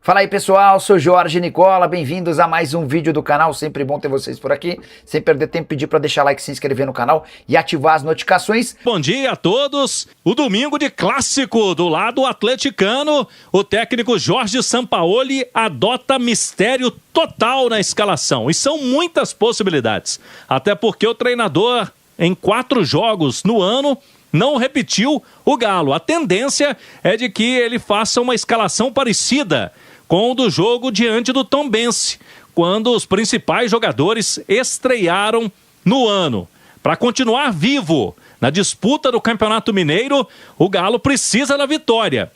Fala aí pessoal, sou Jorge Nicola, bem-vindos a mais um vídeo do canal, sempre bom ter vocês por aqui, sem perder tempo, pedir para deixar like, se inscrever no canal e ativar as notificações. Bom dia a todos, o domingo de clássico do lado atleticano, o técnico Jorge Sampaoli adota mistério total na escalação e são muitas possibilidades, até porque o treinador em 4 jogos no ano não repetiu o Galo. A tendência é de que ele faça uma escalação parecida com o do jogo diante do Tombense, quando os principais jogadores estrearam no ano. Para continuar vivo na disputa do Campeonato Mineiro, o Galo precisa da vitória.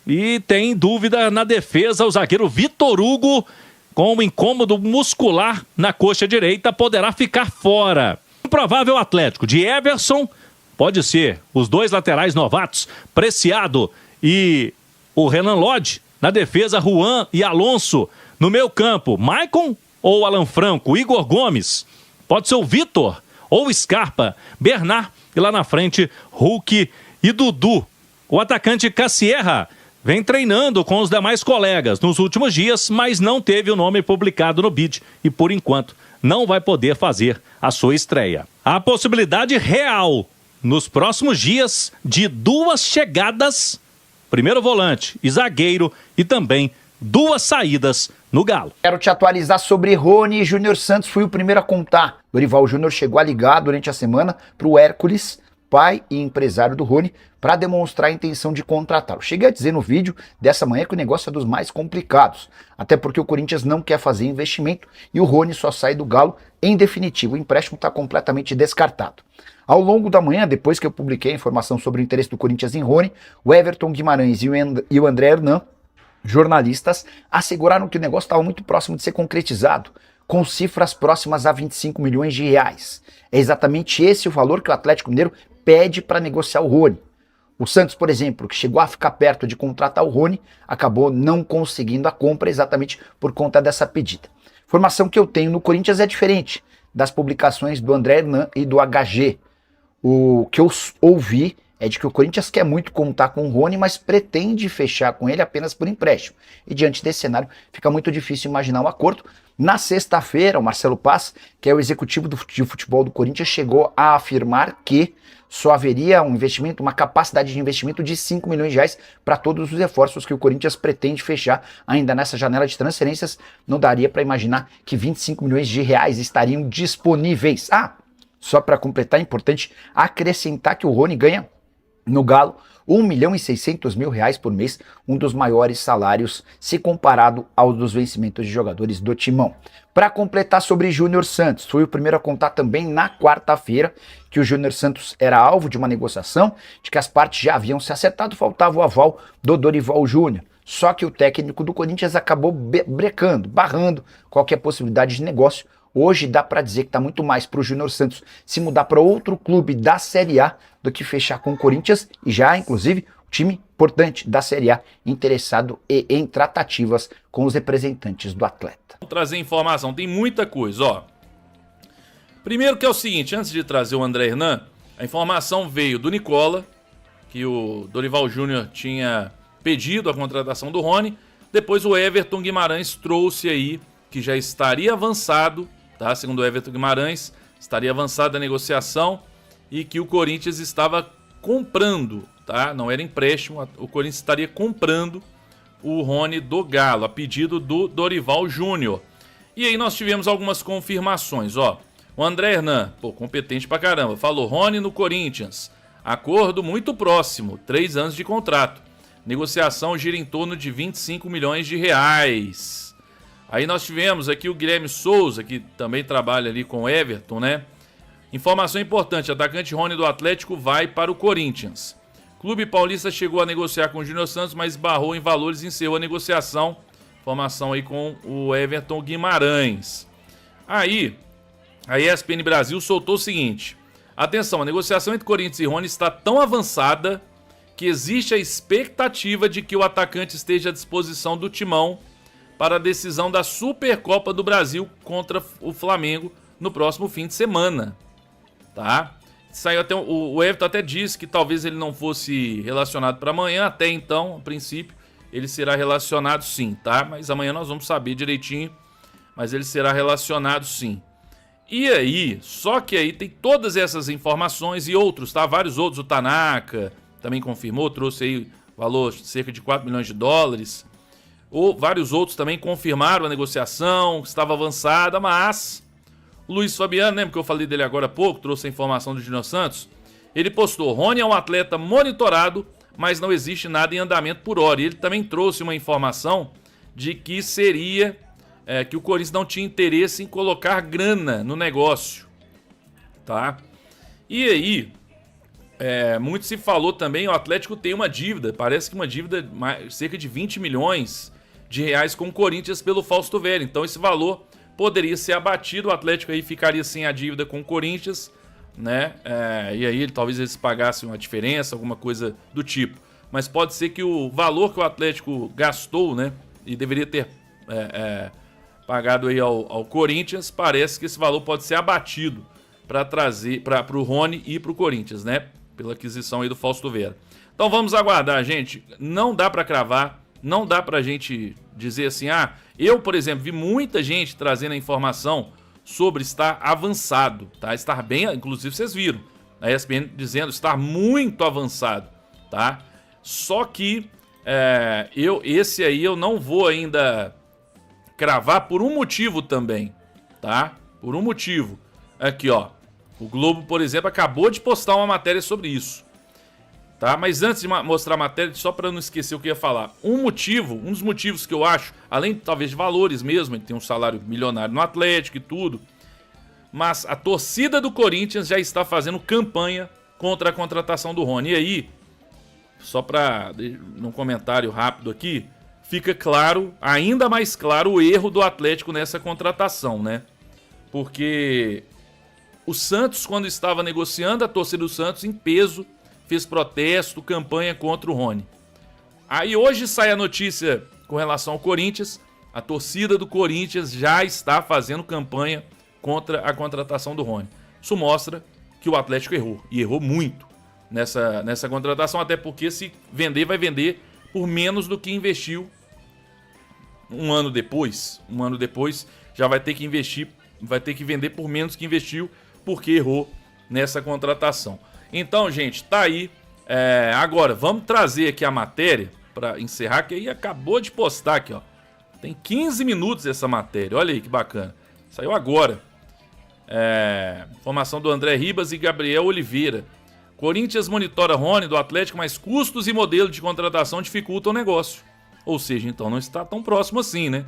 E tem dúvida na defesa, o zagueiro Vitor Hugo, com um incômodo muscular na coxa direita, poderá ficar fora. Um provável Atlético de Everson, pode ser os 2 laterais novatos, Preciado e o Renan Lodge. Na defesa, Juan e Alonso. No meio campo, Maicon ou Alan Franco? Igor Gomes. Pode ser o Vitor ou Scarpa. Bernard. E lá na frente, Hulk e Dudu. O atacante Cassierra vem treinando com os demais colegas nos últimos dias, mas não teve o nome publicado no bid e, por enquanto, não vai poder fazer a sua estreia. A possibilidade real nos próximos dias de 2 chegadas, primeiro volante e zagueiro, e também 2 saídas no Galo. Quero te atualizar sobre Rony e Júnior Santos, fui o primeiro a contar. Dorival Júnior chegou a ligar durante a semana para o Hércules, pai e empresário do Rony, para demonstrar a intenção de contratá-lo. Cheguei a dizer no vídeo dessa manhã que o negócio é dos mais complicados, até porque o Corinthians não quer fazer investimento e o Rony só sai do Galo em definitivo. O empréstimo está completamente descartado. Ao longo da manhã, depois que eu publiquei a informação sobre o interesse do Corinthians em Rony, o Everton Guimarães e o André Hernan, jornalistas, asseguraram que o negócio estava muito próximo de ser concretizado, com cifras próximas a 25 milhões de reais. É exatamente esse o valor que o Atlético Mineiro pede para negociar o Rony. O Santos, por exemplo, que chegou a ficar perto de contratar o Rony, acabou não conseguindo a compra exatamente por conta dessa pedida. Informação que eu tenho no Corinthians é diferente das publicações do André Hernan e do HG. O que eu ouvi é de que o Corinthians quer muito contar com o Rony, mas pretende fechar com ele apenas por empréstimo. E diante desse cenário, fica muito difícil imaginar um acordo. Na sexta-feira, o Marcelo Paz, que é o executivo de futebol do Corinthians, chegou a afirmar que só haveria um investimento, uma capacidade de investimento de 5 milhões de reais para todos os reforços que o Corinthians pretende fechar ainda nessa janela de transferências. Não daria para imaginar que 25 milhões de reais estariam disponíveis. Só para completar, é importante acrescentar que o Rony ganha no Galo 1.600.000 reais por mês, um dos maiores salários se comparado aos dos vencimentos de jogadores do Timão. Para completar sobre Júnior Santos, fui o primeiro a contar também na quarta-feira que o Júnior Santos era alvo de uma negociação, de que as partes já haviam se acertado, faltava o aval do Dorival Júnior. Só que o técnico do Corinthians acabou barrando qualquer possibilidade de negócio. Hoje dá para dizer que está muito mais para o Júnior Santos se mudar para outro clube da Série A do que fechar com o Corinthians, e já, inclusive, um time importante da Série A interessado em tratativas com os representantes do atleta. Vou trazer informação, tem muita coisa, ó. Primeiro que é o seguinte, antes de trazer o André Hernan, a informação veio do Nicola, que o Dorival Júnior tinha pedido a contratação do Rony, depois o Everton Guimarães trouxe aí que já estaria avançado, tá? Segundo o Everton Guimarães, estaria avançada a negociação e que o Corinthians estava comprando, tá? Não era empréstimo, o Corinthians estaria comprando o Rony do Galo, a pedido do Dorival Júnior. E aí nós tivemos algumas confirmações, ó. O André Hernan, competente pra caramba, falou Rony no Corinthians, acordo muito próximo, 3 anos de contrato. Negociação gira em torno de 25 milhões de reais. Aí nós tivemos aqui o Guilherme Souza, que também trabalha ali com o Everton, né? Informação importante, atacante Rony do Atlético vai para o Corinthians. Clube paulista chegou a negociar com o Júnior Santos, mas esbarrou em valores e encerrou a negociação. Informação aí com o Everton Guimarães. Aí, a ESPN Brasil soltou o seguinte. Atenção, a negociação entre Corinthians e Rony está tão avançada que existe a expectativa de que o atacante esteja à disposição do Timão para a decisão da Supercopa do Brasil contra o Flamengo no próximo fim de semana, tá? Saiu até, o Everton até disse que talvez ele não fosse relacionado para amanhã, até então, a princípio, ele será relacionado sim, tá? Mas amanhã nós vamos saber direitinho, mas ele será relacionado sim. E aí, só que aí tem todas essas informações e outros, tá? Vários outros, o Tanaka também confirmou, trouxe aí valor de cerca de 4 milhões de dólares. Ou vários outros também confirmaram a negociação, que estava avançada, mas o Luiz Fabiano, lembra que eu falei dele agora há pouco, trouxe a informação do Júnior Santos? Ele postou, Rony é um atleta monitorado, mas não existe nada em andamento por hora. E ele também trouxe uma informação de que seria... que o Corinthians não tinha interesse em colocar grana no negócio, tá? E aí, muito se falou também, o Atlético tem uma dívida, parece que uma dívida de cerca de 20 milhões de reais com o Corinthians pelo Fausto Vera. Então esse valor poderia ser abatido, o Atlético aí ficaria sem a dívida com o Corinthians, né? E aí talvez eles pagassem uma diferença, alguma coisa do tipo. Mas pode ser que o valor que o Atlético gastou, né? E deveria ter... pagado aí ao Corinthians, parece que esse valor pode ser abatido para trazer para o Rony e para o Corinthians, né? Pela aquisição aí do Fausto Vera. Então vamos aguardar, gente. Não dá para cravar, não dá para a gente dizer assim, eu, por exemplo, vi muita gente trazendo a informação sobre estar avançado, tá? Estar bem, inclusive vocês viram, a ESPN dizendo estar muito avançado, tá? Só que esse aí eu não vou ainda cravar por um motivo também, tá? Por um motivo. Aqui, ó. O Globo, por exemplo, acabou de postar uma matéria sobre isso, tá? Mas antes de mostrar a matéria, só para não esquecer o que eu ia falar. Um dos motivos que eu acho, além talvez de valores mesmo, ele tem um salário milionário no Atlético e tudo, mas a torcida do Corinthians já está fazendo campanha contra a contratação do Rony. E aí, só para num comentário rápido aqui, fica claro, ainda mais claro, o erro do Atlético nessa contratação, né? Porque o Santos, quando estava negociando, a torcida do Santos, em peso, fez protesto, campanha contra o Rony. Aí hoje sai a notícia com relação ao Corinthians, a torcida do Corinthians já está fazendo campanha contra a contratação do Rony. Isso mostra que o Atlético errou, e errou muito nessa contratação, até porque se vender, vai vender por menos do que investiu um ano depois já vai ter que investir, vai ter que vender por menos que investiu, porque errou nessa contratação. Então, gente, tá aí. Agora, vamos trazer aqui a matéria para encerrar, que aí acabou de postar aqui, ó. Tem 15 minutos essa matéria, olha aí que bacana. Saiu agora. Informação do André Ribas e Gabriel Oliveira. Corinthians monitora Rony do Atlético, mas custos e modelo de contratação dificultam o negócio. Ou seja, então não está tão próximo assim, né?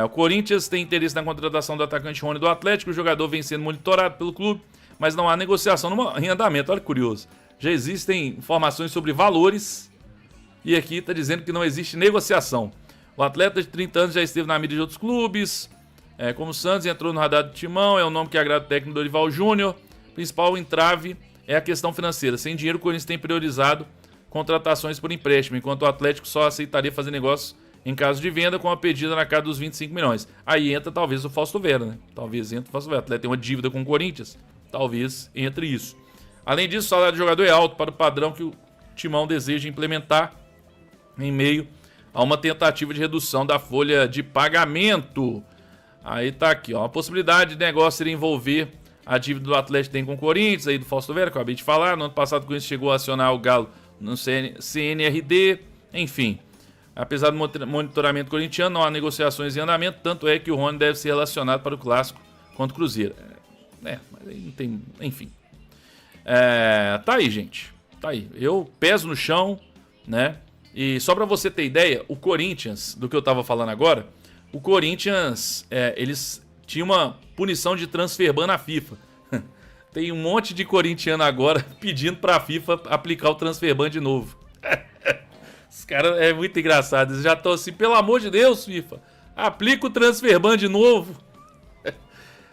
O Corinthians tem interesse na contratação do atacante Rony do Atlético, o jogador vem sendo monitorado pelo clube, mas não há negociação em andamento. Olha que curioso. Já existem informações sobre valores e aqui está dizendo que não existe negociação. O atleta de 30 anos já esteve na mídia de outros clubes, como o Santos, entrou no radar do Timão, é um nome que agrada o técnico Dorival Júnior. O principal entrave é a questão financeira. Sem dinheiro, o Corinthians tem priorizado contratações por empréstimo, enquanto o Atlético só aceitaria fazer negócio em caso de venda com a pedida na casa dos 25 milhões. Aí entra talvez o Fausto Vera, né? Talvez entre o Fausto Vera. O Atlético tem uma dívida com o Corinthians, talvez entre isso. Além disso, o salário do jogador é alto para o padrão que o Timão deseja implementar em meio a uma tentativa de redução da folha de pagamento. Aí tá aqui, ó. A possibilidade de negócio seria envolver a dívida do Atlético tem com o Corinthians, aí do Fausto Vera, que eu acabei de falar. No ano passado o Corinthians chegou a acionar o Galo no CNRD, enfim. Apesar do monitoramento corintiano, não há negociações em andamento, tanto é que o Rony deve ser relacionado para o Clássico contra o Cruzeiro. Mas aí não tem... Enfim. Tá aí, gente. Tá aí. Eu peso no chão, né? E só para você ter ideia, o Corinthians, do que eu tava falando agora, o Corinthians, eles tinham uma punição de transfer ban na FIFA. Tem um monte de corintiano agora pedindo pra FIFA aplicar o transfer ban de novo. Os caras é muito engraçado. Eles já estão assim, pelo amor de Deus, FIFA, aplica o transfer ban de novo.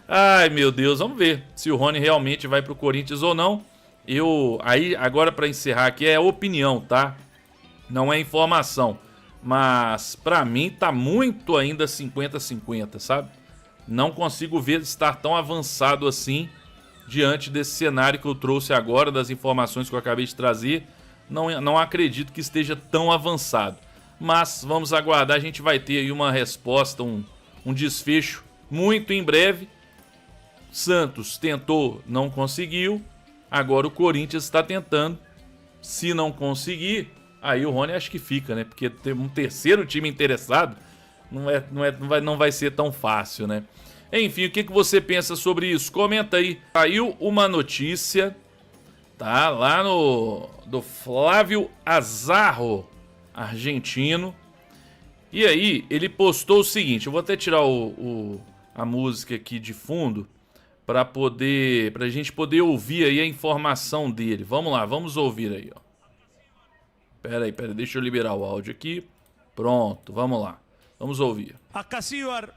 Ai, meu Deus, vamos ver se o Rony realmente vai pro Corinthians ou não. Aí, agora pra encerrar aqui, é opinião, tá? Não é informação. Mas pra mim tá muito ainda 50-50, sabe? Não consigo ver estar tão avançado assim diante desse cenário que eu trouxe agora, das informações que eu acabei de trazer. Não acredito que esteja tão avançado. mas vamos aguardar, a gente vai ter aí uma resposta, um desfecho muito em breve. Santos tentou, não conseguiu, agora o Corinthians está tentando. Se não conseguir, aí o Rony acho que fica, né? Porque ter um terceiro time interessado não vai ser tão fácil, né? Enfim, o que você pensa sobre isso? Comenta aí. Saiu uma notícia, tá? Lá do Flávio Azarro, argentino. E aí, ele postou o seguinte, eu vou até tirar a música aqui de fundo pra gente poder ouvir aí a informação dele. Vamos lá, vamos ouvir aí, ó. Pera aí, deixa eu liberar o áudio aqui. Pronto, vamos lá. Vamos ouvir. Ascasíbar,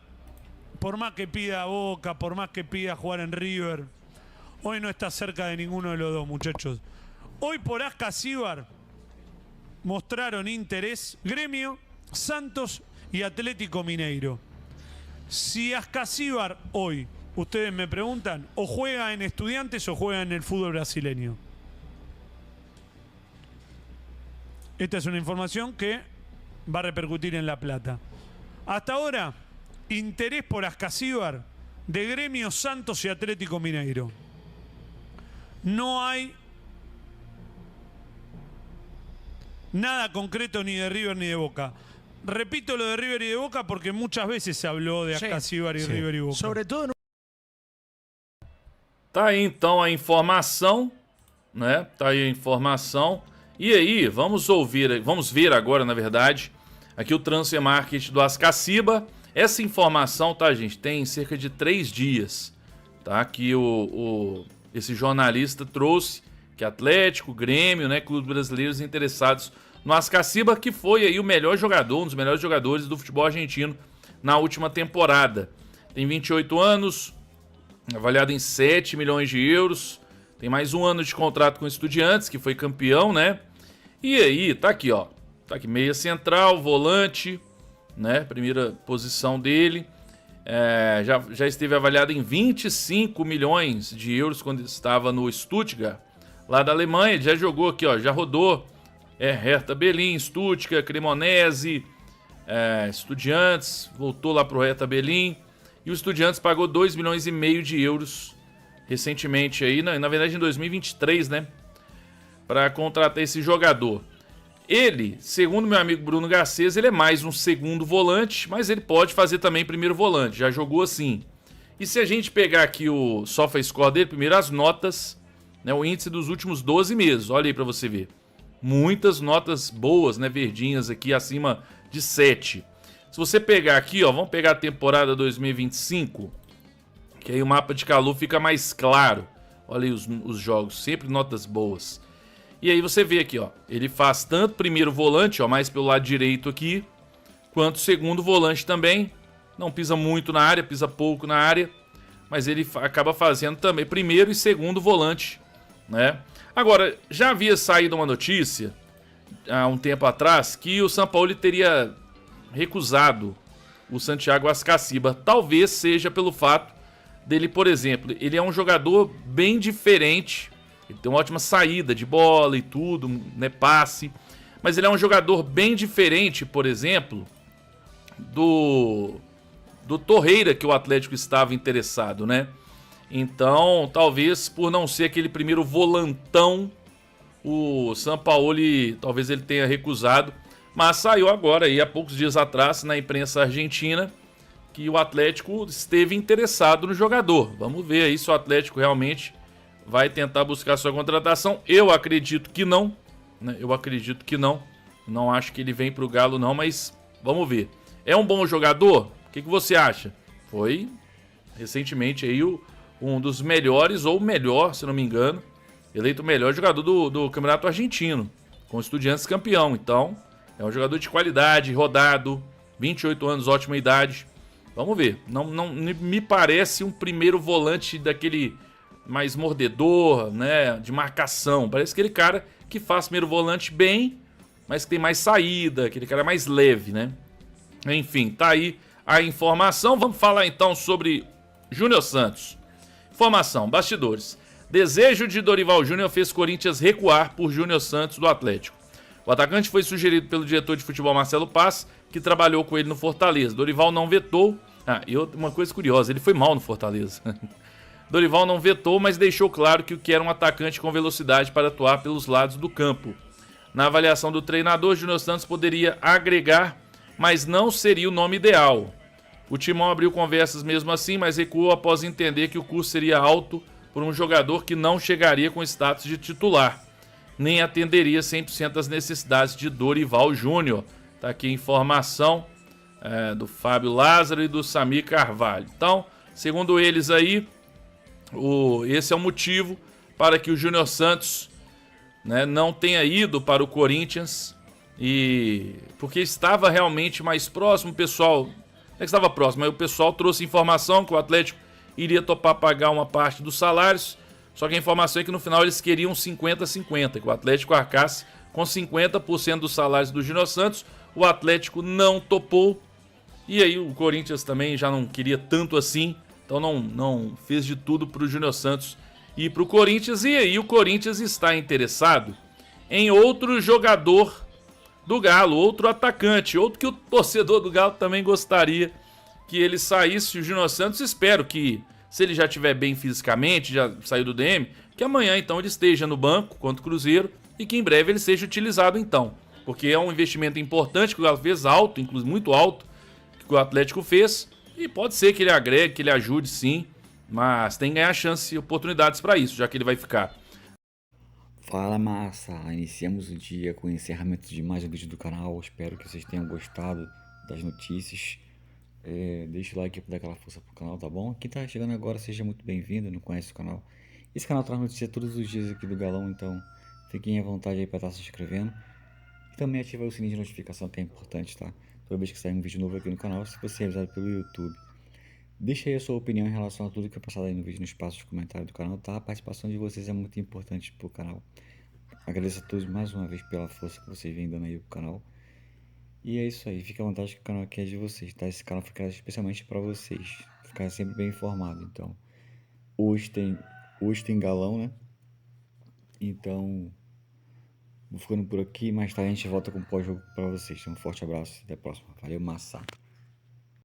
por más que pida a Boca, por más que pida jugar en River, hoy no está cerca de ninguno de los dos, muchachos. Hoy por Ascasíbar mostraron interés Gremio, Santos y Atlético Mineiro. Si Ascasíbar hoy, ustedes me preguntan, o juega en Estudiantes o juega en el fútbol brasileño. Esta es una información que va a repercutir en La Plata. Hasta ahora, interés por Ascasíbar de Gremio, Santos y Atlético Mineiro. No hay nada concreto ni de River ni de Boca. Repito lo de River y de Boca porque muchas veces se habló de Ascasíbar y River y Boca. Sobre todo no... Tá aí então a informação, né? Tá aí a informação. E aí, vamos ver agora, na verdade, aqui o Transfer Market do Ascaciba. Essa informação, tá, gente, tem cerca de 3 dias, tá? Que esse jornalista trouxe que Atlético, Grêmio, né, clubes brasileiros interessados no Ascaciba, que foi aí o melhor jogador, um dos melhores jogadores do futebol argentino na última temporada. Tem 28 anos, avaliado em 7 milhões de euros, tem mais um ano de contrato com o Estudiantes, que foi campeão, né? E aí, tá aqui, ó. Tá aqui, meia central, volante, né? Primeira posição dele. Já esteve avaliado em 25 milhões de euros quando estava no Stuttgart, lá da Alemanha. Ele já jogou aqui, ó. Já rodou Hertha Berlim, Stuttgart, Cremonese, Estudiantes. Voltou lá pro Hertha Berlim. E o Estudiantes pagou 2 milhões e meio de euros recentemente aí, na verdade em 2023, né? Para contratar esse jogador. Ele, segundo meu amigo Bruno Garcês, ele é mais um segundo volante, mas ele pode fazer também primeiro volante, já jogou assim. E se a gente pegar aqui o SofaScore dele, primeiro as notas, né, o índice dos últimos 12 meses, olha aí para você ver. Muitas notas boas, né, verdinhas aqui, acima de 7. Se você pegar aqui, ó, vamos pegar a temporada 2025, que aí o mapa de calor fica mais claro. Olha aí os jogos, sempre notas boas. E aí você vê aqui, ó, ele faz tanto primeiro volante, ó, mais pelo lado direito aqui, quanto segundo volante também. Não pisa muito na área, pisa pouco na área, mas ele acaba fazendo também primeiro e segundo volante, né? Agora, já havia saído uma notícia, há um tempo atrás, que o Sampaoli teria recusado o Santiago Ascaciba. Talvez seja pelo fato dele, por exemplo, ele é um jogador bem diferente. Ele tem uma ótima saída de bola e tudo, né, passe. Mas ele é um jogador bem diferente, por exemplo, do Torreira, que o Atlético estava interessado, né? Então, talvez por não ser aquele primeiro volantão, o Sampaoli, talvez ele tenha recusado. Mas saiu agora, aí, há poucos dias atrás, na imprensa argentina, que o Atlético esteve interessado no jogador. Vamos ver aí se o Atlético realmente vai tentar buscar sua contratação. Eu acredito que não, né? Eu acredito que não. Não acho que ele vem pro Galo não, mas vamos ver. É um bom jogador? O que você acha? Foi recentemente aí um dos melhores, ou melhor, se não me engano, eleito o melhor jogador do Campeonato Argentino, com o Estudiantes campeão. Então, é um jogador de qualidade, rodado, 28 anos, ótima idade. Vamos ver. Não me parece um primeiro volante daquele mais mordedor, né, de marcação. Parece aquele cara que faz primeiro volante bem, mas que tem mais saída, aquele cara mais leve, né? Enfim, tá aí a informação. Vamos falar então sobre Júnior Santos. Informação, bastidores. Desejo de Dorival Júnior fez Corinthians recuar por Júnior Santos do Atlético. O atacante foi sugerido pelo diretor de futebol Marcelo Paz, que trabalhou com ele no Fortaleza. Dorival não vetou. E uma coisa curiosa, ele foi mal no Fortaleza. Dorival não vetou, mas deixou claro que quer um atacante com velocidade para atuar pelos lados do campo. Na avaliação do treinador, Júnior Santos poderia agregar, mas não seria o nome ideal. O Timão abriu conversas mesmo assim, mas recuou após entender que o custo seria alto por um jogador que não chegaria com status de titular, nem atenderia 100% às necessidades de Dorival Júnior. Tá aqui a informação do Fábio Lázaro e do Samir Carvalho. Então, segundo eles aí, esse é o motivo para que o Júnior Santos, né, não tenha ido para o Corinthians, porque estava realmente mais próximo. O pessoal, não é que estava próximo, mas o pessoal trouxe informação que o Atlético iria topar pagar uma parte dos salários, só que a informação é que no final eles queriam 50-50, que o Atlético arcasse com 50% dos salários do Júnior Santos. O Atlético não topou, e aí o Corinthians também já não queria tanto assim, então não fez de tudo para o Júnior Santos ir para o Corinthians. E aí o Corinthians está interessado em outro jogador do Galo, outro atacante, outro que o torcedor do Galo também gostaria que ele saísse. O Júnior Santos, espero que, se ele já estiver bem fisicamente, já saiu do DM, que amanhã então ele esteja no banco contra o Cruzeiro e que em breve ele seja utilizado então, porque é um investimento importante que o Galo fez, alto, inclusive muito alto, que o Atlético fez. E pode ser que ele agregue, que ele ajude sim, mas tem que ganhar chance e oportunidades para isso, já que ele vai ficar. Fala massa, iniciamos o dia com o encerramento de mais um vídeo do canal. Espero que vocês tenham gostado das notícias. Deixa o like para dar aquela força pro canal, tá bom? Quem tá chegando agora, seja muito bem-vindo, não conhece o canal. Esse canal traz notícia todos os dias aqui do Galão, então fiquem à vontade aí para estar se inscrevendo. E também ativa o sininho de notificação, que é importante, tá? Toda vez que sair um vídeo novo aqui no canal, se você é avisado pelo YouTube. Deixa aí a sua opinião em relação a tudo que é passado aí no vídeo, no espaço de comentário do canal, tá? A participação de vocês é muito importante pro canal. Agradeço a todos mais uma vez pela força que vocês vêm dando aí pro canal. E é isso aí, fica à vontade que o canal aqui é de vocês, tá? Esse canal foi criado especialmente para vocês, ficar sempre bem informado. Então, hoje tem Galão, né? Então, vou ficando por aqui, mais tarde a gente volta com o pós-jogo para vocês. Um forte abraço, até a próxima. Valeu, massa!